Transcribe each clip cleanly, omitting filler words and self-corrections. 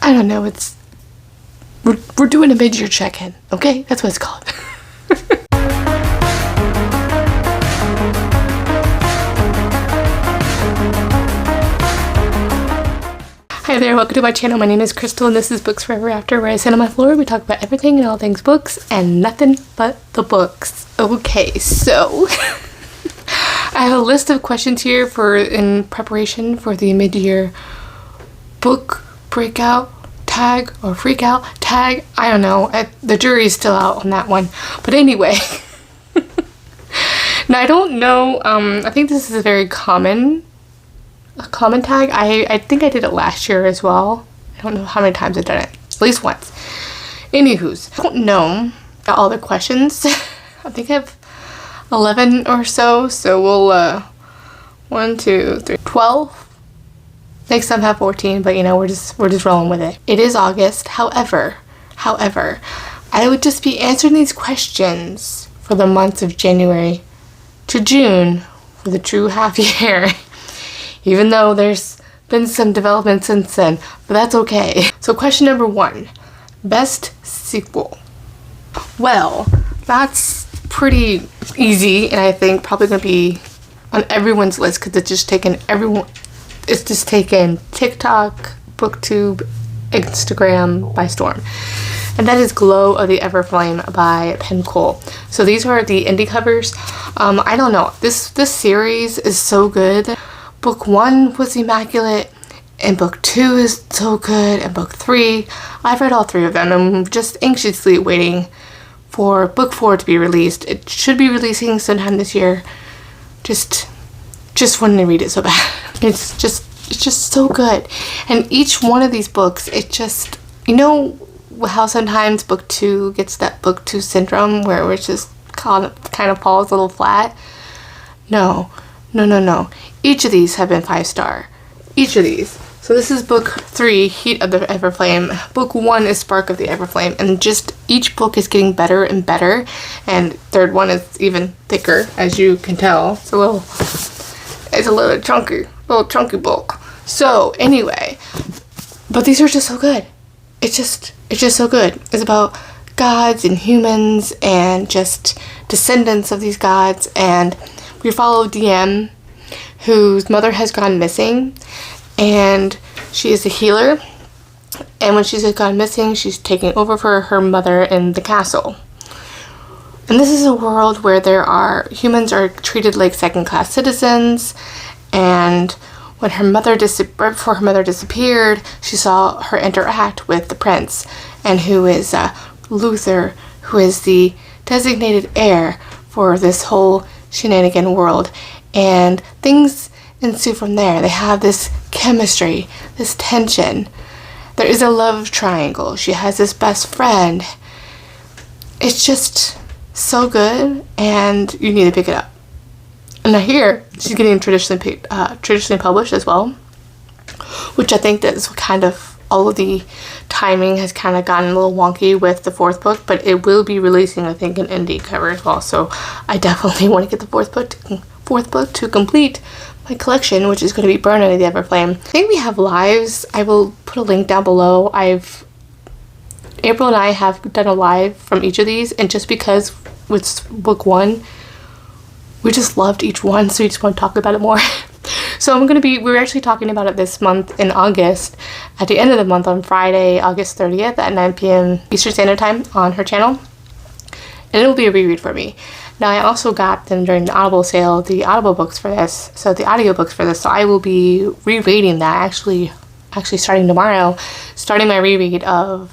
I don't know, we're doing a mid-year check-in, okay? That's what it's called. Hi there, welcome to my channel. My name is Crystal and this is Books Forever After, where I sit on my floor, we talk about everything and all things books and nothing but the books. Okay, so I have a list of questions here in preparation for the mid-year book breakout tag or freakout tag. I don't know, the jury's still out on that one. But anyway, now I don't know, I think this is a very common tag. I think I did it last year as well. I don't know how many times I've done it. At least once. Anywho's, I don't know all the questions. I think I have 11 or so. So we'll 1, 2, 3, 12. Next time have 14, but you know, we're just rolling with it. It is August. However, I would just be answering these questions for the months of January to June for the true half year. Even though there's been some development since then, but that's okay. So question number 1, best sequel. Well, that's pretty easy, and I think probably gonna be on everyone's list because it's just taken TikTok, BookTube, Instagram by storm. And that is Glow of the Everflame by Penn Cole. So these are the indie covers. I don't know, this series is so good. Book 1 was immaculate, and book 2 is so good, and book 3, I've read all 3 of them. I'm just anxiously waiting for book 4 to be released. It should be releasing sometime this year. Just wanting to read it so bad. It's just so good. And each one of these books, it just, you know how sometimes book 2 gets that book 2 syndrome where it just kind of falls a little flat? No. Each of these have been 5-star. Each of these. So this is book 3, Heat of the Everflame. Book 1 is Spark of the Everflame. And just each book is getting better and better. And third one is even thicker, as you can tell. It's a little chunky book. So anyway, but these are just so good. It's just so good. It's about gods and humans and just descendants of these gods, and we follow DM, whose mother has gone missing, and she is a healer, and when she's gone missing, she's taking over for her mother in the castle. And this is a world where humans are treated like second-class citizens, and when right before her mother disappeared, she saw her interact with the prince, and who is Luther, who is the designated heir for this whole shenanigan world, and things ensue from there. They have this chemistry, this tension. There is a love triangle. She has this best friend. It's just so good, and you need to pick it up. And I hear she's getting traditionally published as well, which I think that's kind of all of the timing has kind of gotten a little wonky with the 4th book, but it will be releasing, I think, an indie cover as well. So I definitely want to get the 4th book to complete my collection, which is going to be Burn Under the Everflame. I think we have lives. I will put a link down below. April and I have done a live from each of these, and just because with book 1, we just loved each one, so we just want to talk about it more. So we're actually talking about it this month in August, at the end of the month on Friday, August 30th at 9 p.m. Eastern Standard Time on her channel. And it'll be a reread for me. Now I also got them during the Audible sale, the Audible books for this, so the audiobooks for this, so I will be rereading that actually starting tomorrow, starting my reread of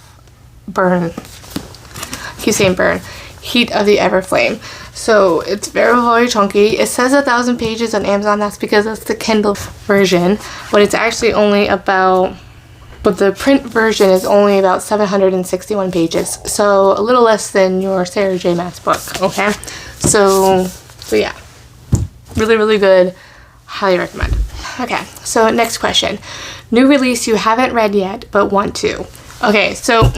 Burn. I keep saying Burn. Heat of the Everflame. So it's very, very chunky. It says 1,000 pages on Amazon. That's because it's the Kindle version, but it's actually only about, but the print version is only about 761 pages. So a little less than your Sarah J. Maas book. Okay. So yeah, really, really good. Highly recommend. Okay. So next question, new release you haven't read yet but want to. Okay. So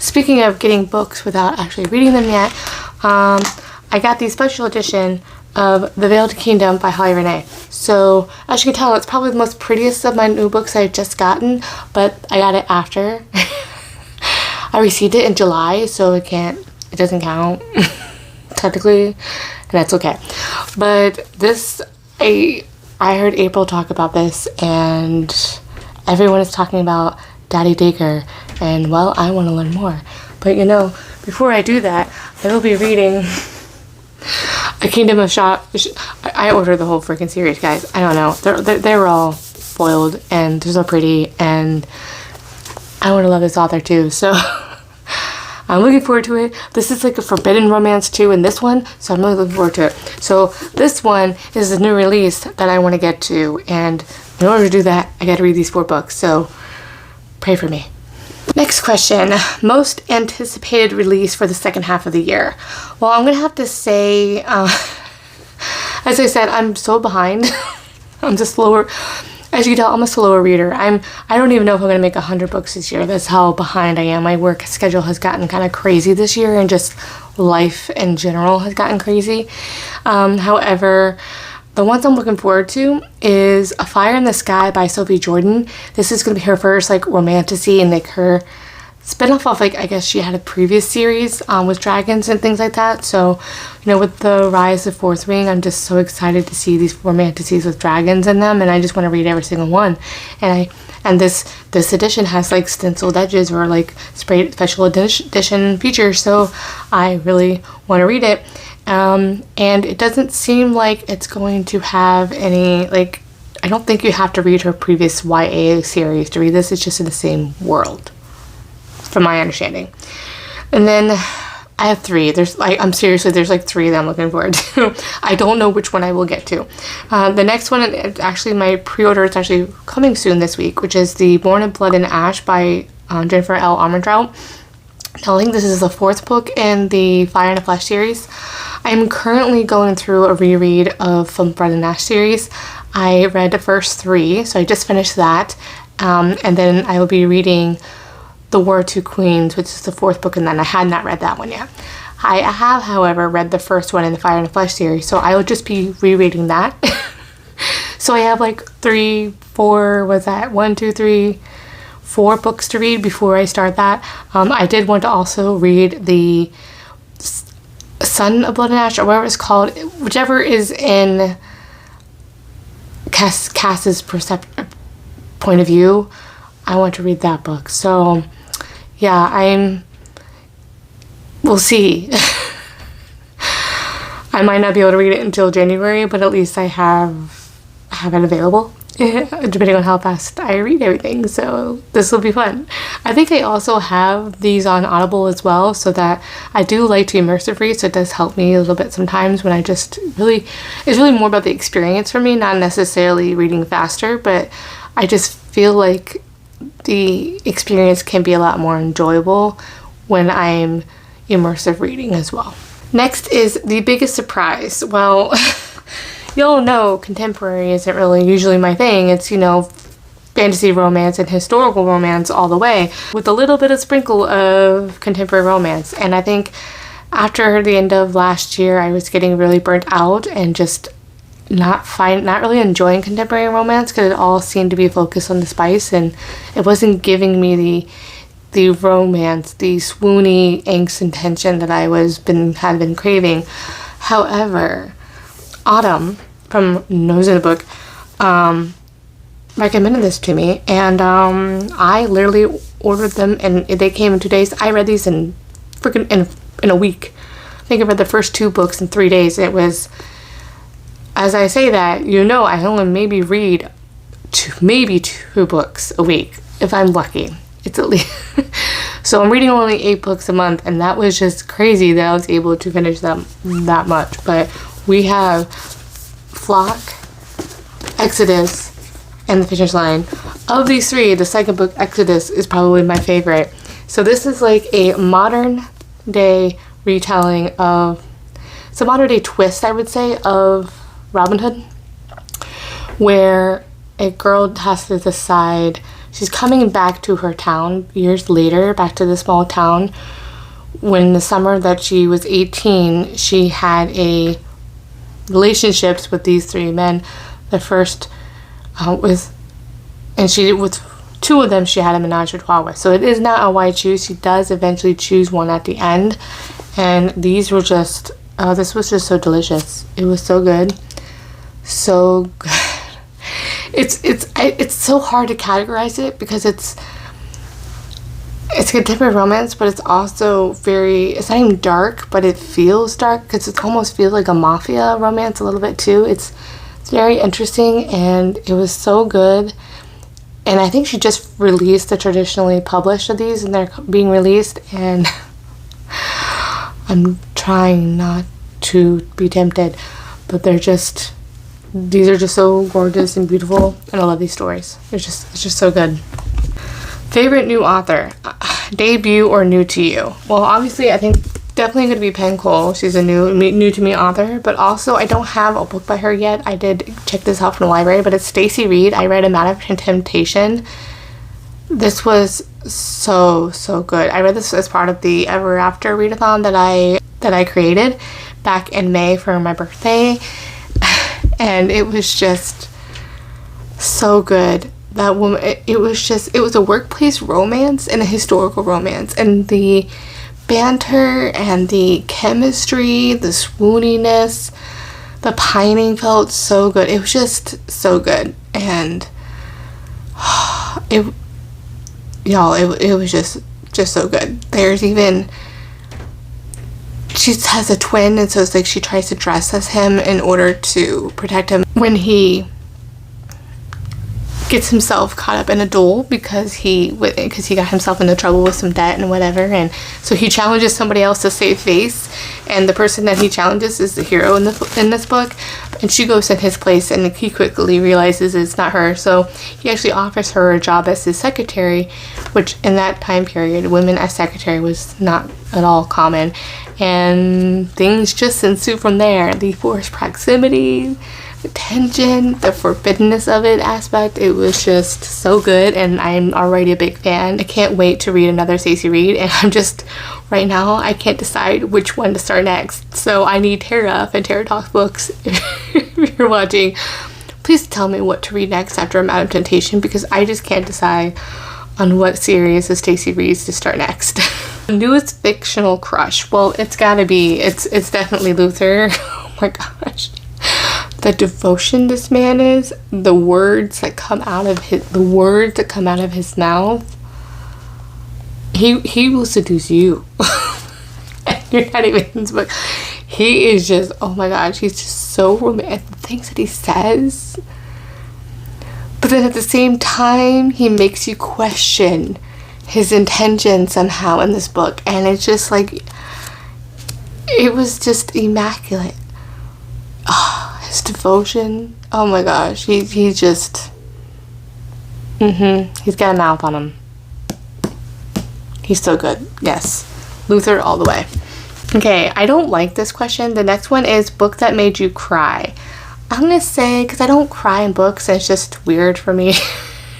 speaking of getting books without actually reading them yet, I got the special edition of The Veiled Kingdom by Holly Renee. So as you can tell, it's probably the most prettiest of my new books I've just gotten, but I got it after. I received it in July, so it doesn't count technically, and that's okay. But this, I heard April talk about this, and everyone is talking about Daddy Daycare, and well, I want to learn more. But you know, before I do that, I will be reading A Kingdom of I ordered the whole freaking series, guys. I don't know. They were all foiled, and they're so pretty, and I want to love this author too, so I'm looking forward to it. This is like a forbidden romance too in this one, so I'm really looking forward to it. So this one is a new release that I want to get to, and in order to do that, I got to read these 4 books, so pray for me. Next question, most anticipated release for the second half of the year. Well, I'm gonna have to say, as I said, I'm so behind. I'm just slower. As you can tell, I'm a slower reader. I don't even know if I'm gonna make 100 books this year. That's how behind I am. My work schedule has gotten kind of crazy this year, and just life in general has gotten crazy. However, the ones I'm looking forward to is A Fire in the Sky by Sophie Jordan. This is going to be her first like romantasy and like her spin-off of, like, I guess she had a previous series with dragons and things like that. So, you know, with the rise of Fourth Wing, I'm just so excited to see these romantasies with dragons in them, and I just want to read every single one. And this edition has like stenciled edges or like sprayed special edition features, so I really want to read it. And it doesn't seem like it's going to have any, like, I don't think you have to read her previous YA series to read this. It's just in the same world, from my understanding. And then I have 3. There's like, there's like 3 that I'm looking forward to. I don't know which one I will get to. The next one, actually my pre-order is actually coming soon this week, which is the Born in Blood and Ash by Jennifer L. Armentrout. I think this is the 4th book in the Fire and the Flesh series. I'm currently going through a reread of From Blood and Ash series. I read the first 3, so I just finished that. And then I will be reading The War of Two Queens, which is the 4th book, and then I had not read that one yet. I have, however, read the first one in the Fire and the Flesh series, so I will just be rereading that. So I have like 4 books to read before I start that. I did want to also read the Son of Blood and Ash, or whatever it's called, whichever is in Cass's point of view. I want to read that book. So yeah, we'll see. I might not be able to read it until January, but at least I have it available, depending on how fast I read everything, so this will be fun. I think I also have these on Audible as well, so that I do like to immersive read, so it does help me a little bit sometimes when I just it's really more about the experience for me, not necessarily reading faster, but I just feel like the experience can be a lot more enjoyable when I'm immersive reading as well. Next is the biggest surprise. Well, y'all know contemporary isn't really usually my thing. It's, you know, fantasy romance and historical romance all the way, with a little bit of sprinkle of contemporary romance. And I think after the end of last year, I was getting really burnt out and just not really enjoying contemporary romance, because it all seemed to be focused on the spice, and it wasn't giving me the romance, the swoony angst and tension that I had been craving. However, Autumn from Nose in the Book recommended this to me, and I literally ordered them, and they came in 2 days. I read these in a week. I think I read the first 2 books in 3 days. It was, as I say that, you know, I only maybe read two books a week if I'm lucky. It's at least so I'm reading only 8 books a month, and that was just crazy that I was able to finish them that much. But we have Flock, Exodus, and The Finish Line. Of these 3, the second book, Exodus, is probably my favorite. So this is like a modern day retelling of, it's a modern day twist, I would say, of Robin Hood, where a girl has to decide, she's coming back to her town years later, back to the small town, when the summer that she was 18, she had a relationships with these three men. The first with 2 of them she had a menage a trois with. So it is not a wide choose. She does eventually choose one at the end. And these were just, this was just so delicious. It was so good. So good. It's so hard to categorize it because it's a contemporary romance, but it's also it's not even dark, but it feels dark because it almost feels like a mafia romance a little bit too. It's very interesting, and it was so good. And I think she just released the traditionally published of these, and they're being released, and I'm trying not to be tempted, but these are just so gorgeous and beautiful, and I love these stories. It's just so good. Favorite new author, debut or new to you? Well, obviously I think definitely going to be Penn Cole. She's a new to me author, but also I don't have a book by her yet. I did check this out from the library, but it's Stacy Reed. I read Amount of Temptation. This was so good. I read this as part of the Ever After readathon that I created back in May for my birthday, and it was just so good. That woman, it was a workplace romance and a historical romance, and the banter and the chemistry, the swooniness, the pining felt so good. It was just so good, and it was just so good. There's even, she has a twin, and so it's like she tries to dress as him in order to protect him when he gets himself caught up in a duel because he got himself into trouble with some debt and whatever, and so he challenges somebody else to save face, and the person that he challenges is the hero in this book, and she goes in his place, and he quickly realizes it's not her, so he actually offers her a job as his secretary, which in that time period women as secretary was not at all common, and things just ensue from there. The forced proximity, the tension, the forbiddenness of it aspect, it was just so good, and I'm already a big fan. I can't wait to read another Stacey Reed, and I'm just, right now, I can't decide which one to start next. So I need Tara and Tara Talks Books, if you're watching, please tell me what to read next after Amount of Temptation, because I just can't decide on what series of Stacey Reed's to start next. Newest fictional crush, well, it's definitely Luther. Oh my gosh. The devotion this man is, the words that come out of his mouth, he will seduce you. And you're not even in his book. He is just, oh my gosh, he's just so romantic. The things that he says, but then at the same time he makes you question his intention somehow in this book, and it's just like, it was just immaculate. His devotion, oh my gosh, he just, he's got a mouth on him. He's so good. Yes, Luther all the way. Okay, I don't like this question. The next one is book that made you cry. I'm gonna say, because I don't cry in books, and it's just weird for me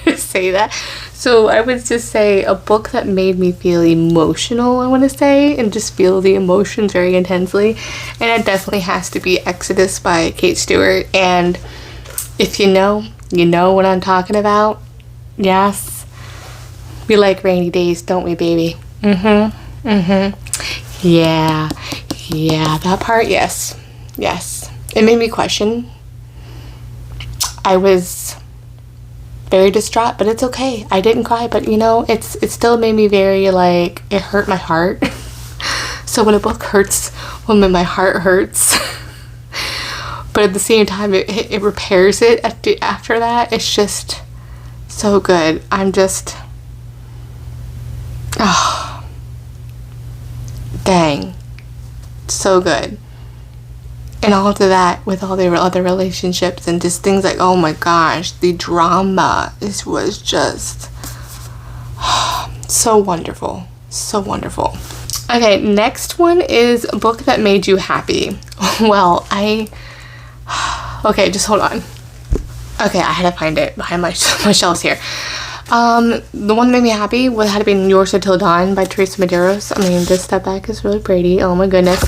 to say that, so I would just say a book that made me feel emotional, I want to say, and just feel the emotions very intensely, and it definitely has to be Exodus by Kate Stewart. And if you know what I'm talking about. Yes, we like rainy days, don't we, baby? Yeah, that part. Yes, it made me question. I was very distraught, but it's okay. I didn't cry, but it still made me very, like, it hurt my heart. So when a book hurts, when my heart hurts, but at the same time it repairs it after that, it's just so good. I'm just, oh, dang, so good. And all of that with all the other relationships and just things like, oh my gosh, the drama, this was just so wonderful. Okay, next one is a book that made you happy. Well, okay, just hold on. Okay, I had to find it behind my shelves here. The one that made me happy had to be Yours Until Dawn by Teresa Medeiros. I mean, this step back is really pretty. Oh my goodness.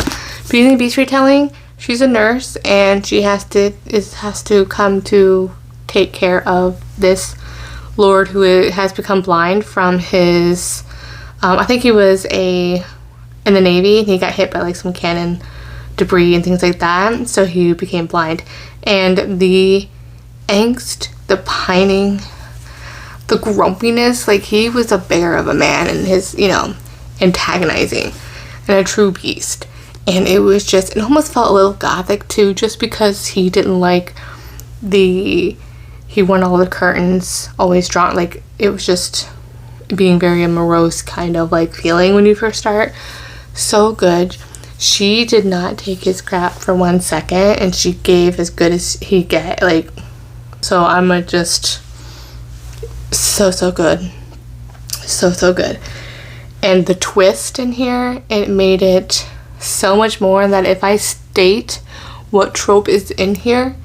Beauty and the Beast retelling, she's a nurse, and she has to come to take care of this lord who has become blind from his I think he was in the Navy, and he got hit by like some cannon debris and things like that, so he became blind. And the angst, the pining, the grumpiness, like he was a bear of a man, and his, you know, antagonizing and a true beast. And it was just, it almost felt a little gothic too, just because he didn't like he wanted all the curtains always drawn, like it was just being very a morose kind of like feeling when you first start. So good. She did not take his crap for 1 second, and she gave as good as he get, like, so I'm just so good, so good. And the twist in here, it made it so much more that if I state what trope is in here,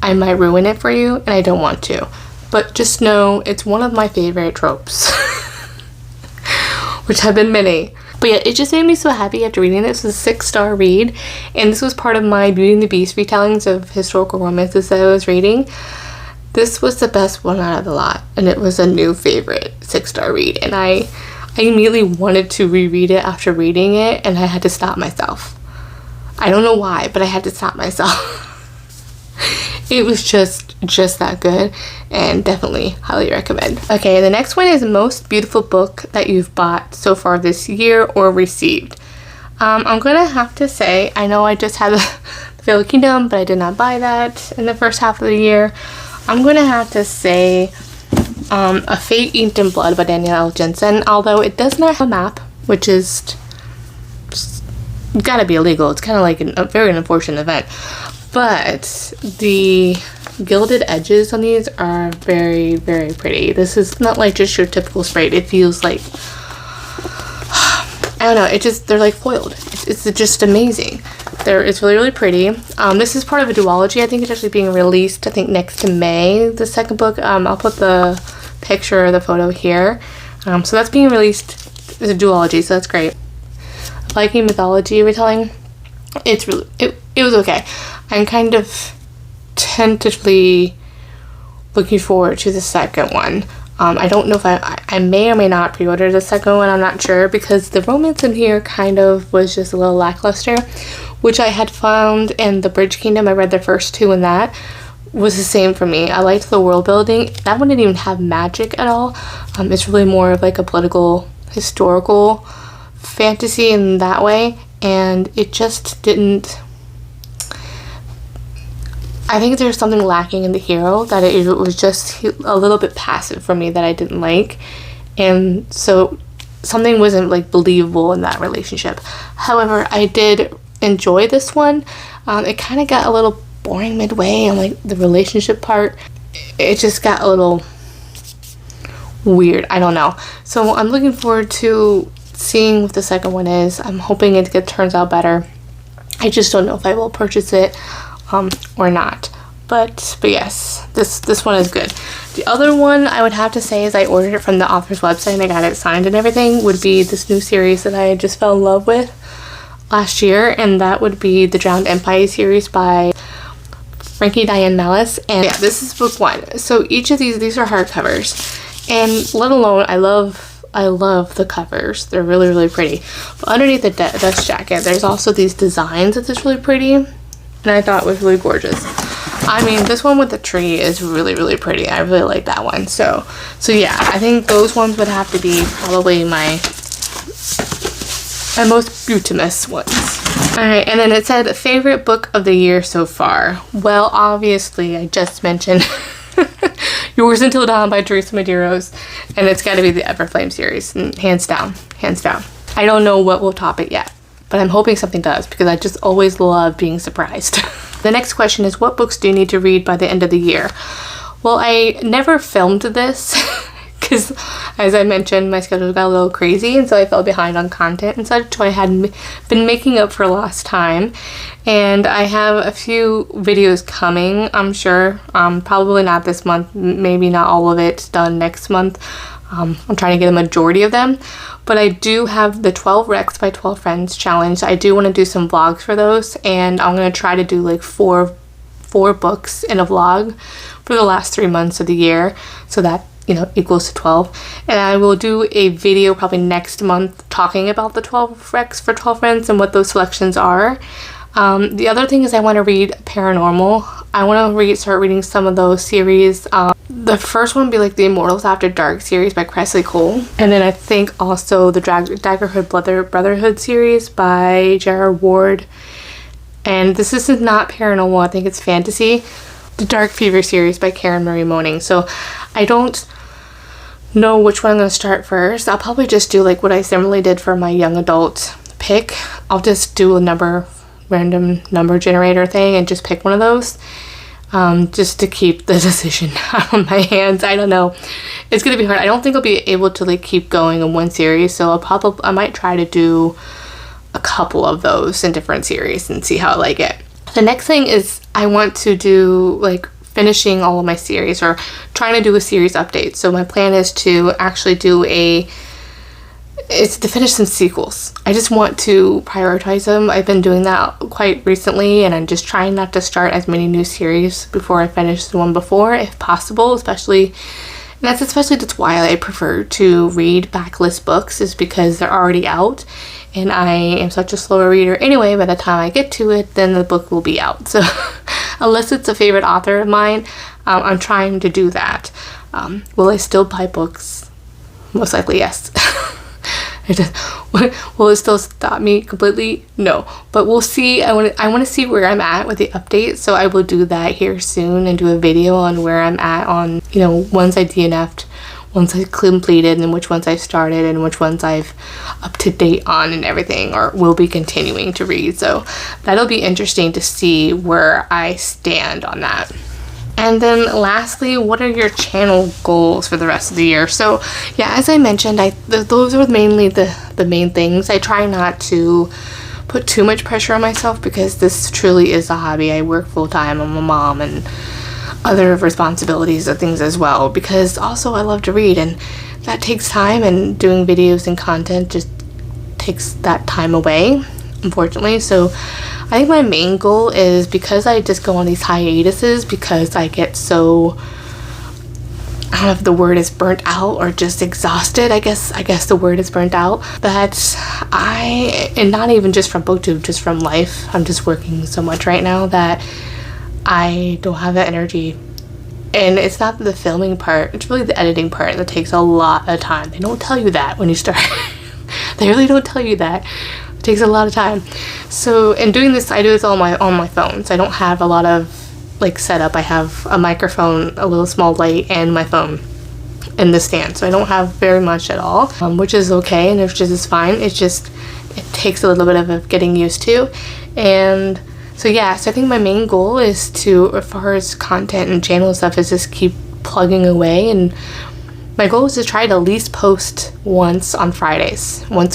I might ruin it for you, and I don't want to. But just know it's one of my favorite tropes, which have been many. But yeah, it just made me so happy after reading this. It was a 6-star read, and this was part of my Beauty and the Beast retellings of historical romances that I was reading. This was the best one out of the lot, and it was a new favorite 6-star read, and I immediately wanted to reread it after reading it, and I had to stop myself. I don't know why, but I had to stop myself. It was just that good, and definitely highly recommend. Okay, the next one is most beautiful book that you've bought so far this year or received. I'm gonna have to say, I know I just had the Veil Kingdom, but I did not buy that in the first half of the year. I'm gonna have to say A Fate Inked in Blood by Danielle L. Jensen, although it does not have a map, which is just gotta be illegal. It's kind of like a very unfortunate event. But the gilded edges on these are very, very pretty. This is not like just your typical sprayed. It feels like, I don't know, they're like foiled. It's just amazing. It's really, really pretty. This is part of a duology. I think it's actually being released, I think, next to May, the second book. I'll put the picture or the photo here. So that's being released as a duology, so that's great. Viking mythology retelling. It was okay. I'm kind of tentatively looking forward to the second one. I don't know if I may or may not pre-order the second one. I'm not sure, because the romance in here kind of was just a little lackluster, which I had found in the Bridge Kingdom. I read the first two, and that was the same for me. I liked the world building. That one didn't even have magic at all. It's really more of like a political, historical fantasy in that way, and it just didn't. I think there's something lacking in the hero, that it was just a little bit passive for me that I didn't like, and so something wasn't like believable in that relationship. However, I did enjoy this one. It kind of got a little boring midway, and like the relationship part, it just got a little weird. I don't know. So I'm looking forward to seeing what the second one is. I'm hoping it turns out better. I just don't know if I will purchase it or not, but yes, this one is good. The other one I would have to say is I ordered it from the author's website, and I got it signed and everything, would be this new series that I just fell in love with last year, and that would be the Drowned Empire series by Frankie Diane Malice. And yeah, this is book 1. So each of these are hardcovers, and let alone I love the covers. They're really, really pretty. But underneath the dust jacket, there's also these designs that is really pretty, and I thought was really gorgeous. I mean, this one with the tree is really, really pretty. I really like that one. So yeah, I think those ones would have to be probably my most beautimous ones. Alright, and then it said favorite book of the year so far. Well, obviously, I just mentioned Yours Until Dawn by Teresa Medeiros, and it's got to be the Everflame series, hands down, hands down. I don't know what will top it yet, but I'm hoping something does, because I just always love being surprised. The next question is, what books do you need to read by the end of the year? Well, I never filmed this because, as I mentioned, my schedule got a little crazy, and so I fell behind on content and such, so I had been making up for lost time. And I have a few videos coming, I'm sure. Probably not this month, maybe not all of it done next month. I'm trying to get a majority of them, but I do have the 12 Recs by 12 Friends challenge. I do want to do some vlogs for those, and I'm going to try to do like four books in a vlog for the last 3 months of the year, so that, you know, equals to 12. And I will do a video probably next month talking about the 12 Recs for 12 Friends and what those selections are. The other thing is I want to read paranormal. I want to start reading some of those series. The first one would be like the Immortals After Dark series by Penn Cole. And then I think also the Daggerhood Brotherhood series by Gerard Ward. And this is not paranormal, I think it's fantasy. The Dark Fever series by Karen Marie Moning. So I don't know which one I'm going to start first. I'll probably just do like what I similarly did for my young adult pick. I'll just do a random number generator thing and just pick one of those. Just to keep the decision out of my hands. I don't know. It's going to be hard. I don't think I'll be able to like keep going in one series. So I might try to do a couple of those in different series and see how I like it. The next thing is I want to do like finishing all of my series, or trying to do a series update. So my plan is to actually do it's to finish some sequels. I just want to prioritize them. I've been doing that quite recently, and I'm just trying not to start as many new series before I finish the one before, if possible, especially that's why I prefer to read backlist books, is because they're already out, and I am such a slower reader anyway. By the time I get to it, then the book will be out. So unless it's a favorite author of mine, I'm trying to do that. Will I still buy books? Most likely yes. Will it still stop me completely? No, but we'll see. I want to see where I'm at with the update, so I will do that here soon and do a video on where I'm at on, you know, ones I DNF'd, ones I completed, and which ones I started, and which ones I've up to date on and everything, or will be continuing to read. So that'll be interesting to see where I stand on that. And then lastly, what are your channel goals for the rest of the year? So yeah, as I mentioned, those are mainly the main things. I try not to put too much pressure on myself, because this truly is a hobby. I work full-time, I'm a mom, and other responsibilities of things as well, because also I love to read, and that takes time, and doing videos and content just takes that time away, unfortunately. So I think my main goal is, because I just go on these hiatuses because I get so, I don't know if the word is burnt out or just exhausted. I guess the word is burnt out. That and not even just from booktube, just from life. I'm just working so much right now that I don't have that energy. And it's not the filming part, it's really the editing part that takes a lot of time. They don't tell you that when you start. They really don't tell you that. It takes a lot of time. So in doing this, I do this on my phone, so I don't have a lot of like setup. I have a microphone, a little small light, and my phone in the stand, so I don't have very much at all, which is okay, and which is fine. It takes a little bit of getting used to. And so yeah, so I think my main goal is to, as far as content and channel stuff, is just keep plugging away. And my goal is to try to at least post once a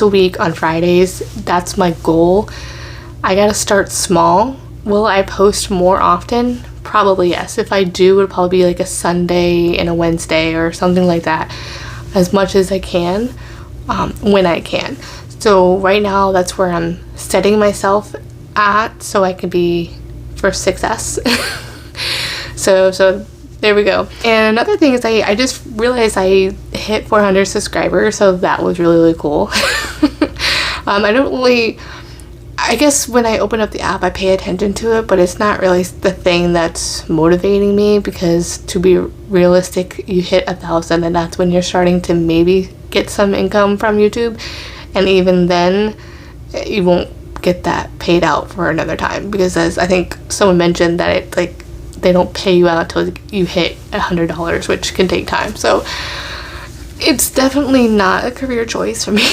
week on Fridays. That's my goal. I gotta start small. Will I post more often? Probably yes. If I do, it'll probably be like a Sunday and a Wednesday or something like that, as much as I can, when I can. So right now, that's where I'm setting myself at, so I can be for success. So there we go. And another thing is I just realized I hit 400 subscribers, so that was really cool. I guess when I open up the app, I pay attention to it, but it's not really the thing that's motivating me, because to be realistic, you hit 1,000 and that's when you're starting to maybe get some income from YouTube, and even then you won't get that paid out for another time, because as I think someone mentioned, that they don't pay you out until you hit $100, which can take time. So it's definitely not a career choice for me.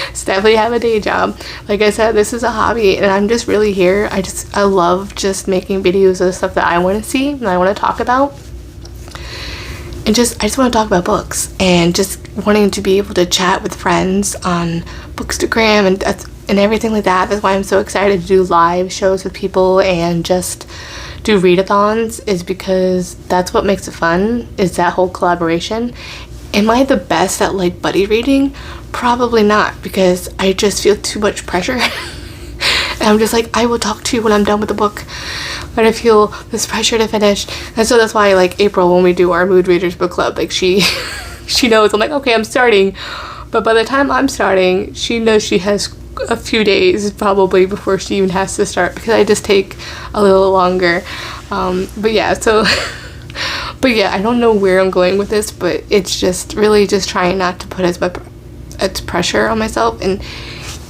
It's definitely have a day job. Like I said, this is a hobby, and I'm just really here. I love just making videos of stuff that I want to see and I want to talk about. And I just want to talk about books, and just wanting to be able to chat with friends on Bookstagram and everything like that. That's why I'm so excited to do live shows with people and just do readathons, is because that's what makes it fun, is that whole collaboration. Am I the best at like buddy reading? Probably not, because I just feel too much pressure. And I'm just like, I will talk to you when I'm done with the book, but I feel this pressure to finish. And so that's why, like, April, when we do our Mood Readers book club, like, she knows I'm like, okay, I'm starting, but by the time I'm starting, she knows she has a few days probably before she even has to start, because I just take a little longer. But yeah, so but yeah, I don't know where I'm going with this, but it's just really just trying not to put as much pressure on myself. And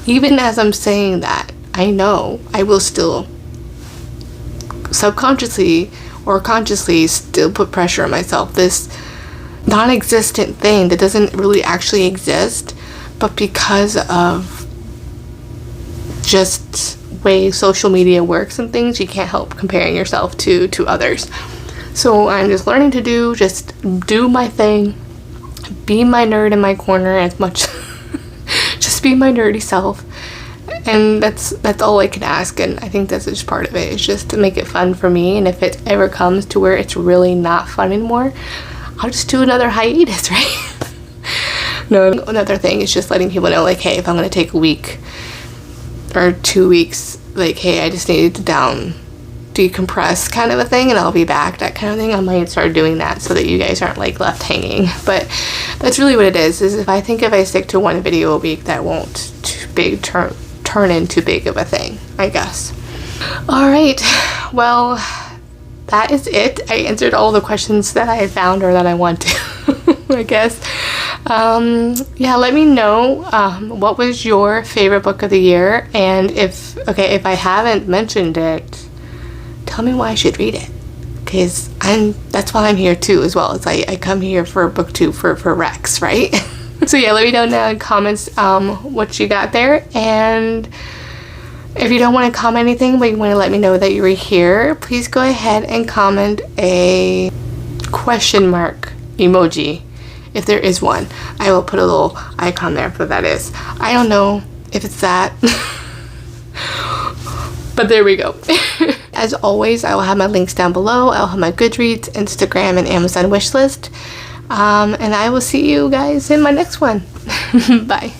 even as I'm saying that, I know I will still subconsciously or consciously still put pressure on myself. This non-existent thing that doesn't really actually exist, but because of just way social media works and things, you can't help comparing yourself to others. So I'm just learning to just do my thing, be my nerd in my corner as much, just be my nerdy self. And that's all I can ask, and I think that's just part of it. It's just to make it fun for me, and if it ever comes to where it's really not fun anymore, I'll just do another hiatus, right? No, another thing is just letting people know, like, hey, if I'm going to take a week or 2 weeks, like, hey, I just needed to decompress kind of a thing, and I'll be back, that kind of thing. I might start doing that so that you guys aren't, like, left hanging. But that's really what it is if I stick to one video a week, that won't turn into big of a thing, I guess. All right, well, that is it. I answered all the questions that I found or that I want to, I guess. Yeah, let me know what was your favorite book of the year, and if I haven't mentioned it, tell me why I should read it, because that's why I'm here too as well. It's like I come here for BookTube for Rex, right? So yeah, let me know down in the comments what you got there, and if you don't want to comment anything but you want to let me know that you were here, please go ahead and comment a question mark emoji if there is one. I will put a little icon there for that is. I don't know if it's that. But there we go. As always, I will have my links down below. I'll have my Goodreads, Instagram, and Amazon wishlist. And I will see you guys in my next one. Bye.